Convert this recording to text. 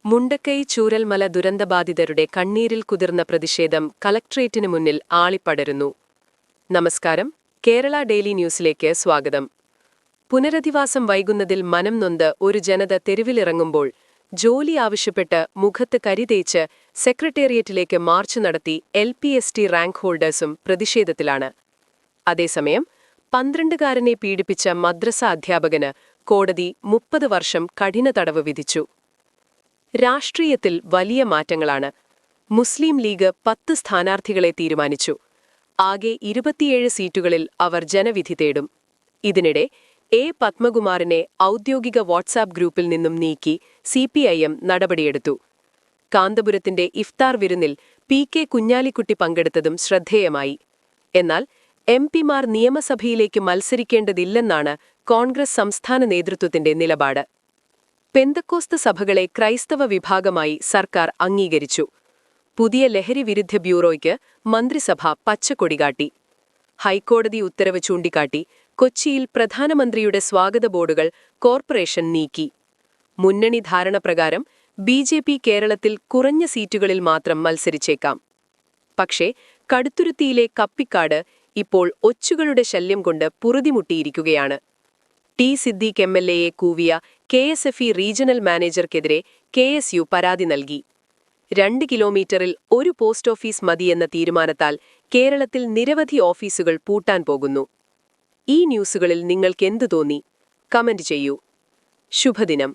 മുണ്ടക്കൈ ചൂരൽമല ദുരന്തബാധിതരുടെ കണ്ണീരിൽ കുതിർന്ന പ്രതിഷേധം കളക്ട്രേറ്റിന് മുന്നിൽ ആളിപ്പടരുന്നു. നമസ്കാരം, കേരള ഡെയിലി ന്യൂസിലേക്ക് സ്വാഗതം. പുനരധിവാസം വൈകുന്നതിൽ മനം നൊന്ത് ഒരു ജനത തെരുവിലിറങ്ങുമ്പോൾ ജോലി ആവശ്യപ്പെട്ട് മുഖത്ത് കരിതേച്ച് സെക്രട്ടേറിയറ്റിലേക്ക് മാർച്ച് നടത്തി LPST റാങ്ക് ഹോൾഡേഴ്സും പ്രതിഷേധത്തിലാണ്. അതേസമയം 12കാരനെ പീഡിപ്പിച്ച മദ്രസ അധ്യാപകന് കോടതി 30 വർഷം കഠിന തടവ് വിധിച്ചു. രാഷ്ട്രീയത്തിൽ വലിയ മാറ്റങ്ങളാണ്. മുസ്ലിം ലീഗ് 10 സ്ഥാനാർത്ഥികളെ തീരുമാനിച്ചു. ആകെ 27 സീറ്റുകളിൽ അവർ ജനവിധി തേടും. ഇതിനിടെ പത്മകുമാറിനെ ഔദ്യോഗിക വാട്സാപ്പ് ഗ്രൂപ്പിൽ നിന്നും നീക്കി CPIM നടപടിയെടുത്തു. കാന്തപുരത്തിന്റെ ഇഫ്താർ വിരുന്നിൽ PK കുഞ്ഞാലിക്കുട്ടി പങ്കെടുത്തതും ശ്രദ്ധേയമായി. എന്നാൽ MPമാർ നിയമസഭയിലേക്ക് മത്സരിക്കേണ്ടതില്ലെന്നാണ് കോൺഗ്രസ് സംസ്ഥാന നേതൃത്വത്തിന്റെ നിലപാട്. പെന്തക്കോസ്ത് സഭകളെ ക്രൈസ്തവ വിഭാഗമായി സർക്കാർ അംഗീകരിച്ചു. പുതിയ ലഹരി വിരുദ്ധ ബ്യൂറോയ്ക്ക് മന്ത്രിസഭ പച്ചക്കൊടികാട്ടി. ഹൈക്കോടതി ഉത്തരവ് ചൂണ്ടിക്കാട്ടി കൊച്ചിയിൽ പ്രധാനമന്ത്രിയുടെ സ്വാഗത ബോർഡുകൾ കോർപ്പറേഷൻ നീക്കി. മുന്നണി ധാരണപ്രകാരം BJP കേരളത്തിൽ കുറഞ്ഞ സീറ്റുകളിൽ മാത്രം മത്സരിച്ചേക്കാം. പക്ഷേ കടുത്തുരുത്തിയിലെ കപ്പിക്കാട് ഇപ്പോൾ ഒച്ചുകളുടെ ശല്യം കൊണ്ട് പുറുതിമുട്ടിയിരിക്കുകയാണ്. T. സിദ്ദീഖ് MLAയെ കൂവിയ KSFE റീജിയണൽ മാനേജർക്കെതിരെ KSU പരാതി നൽകി. 2 കിലോമീറ്ററിൽ ഒരു പോസ്റ്റ് ഓഫീസ് മതിയെന്ന തീരുമാനത്താൽ കേരളത്തിൽ നിരവധി ഓഫീസുകൾ പൂട്ടാൻ പോകുന്നു. ഈ ന്യൂസുകളിൽ നിങ്ങൾക്കെന്തു തോന്നി? കമന്റ് ചെയ്യൂ. ശുഭദിനം.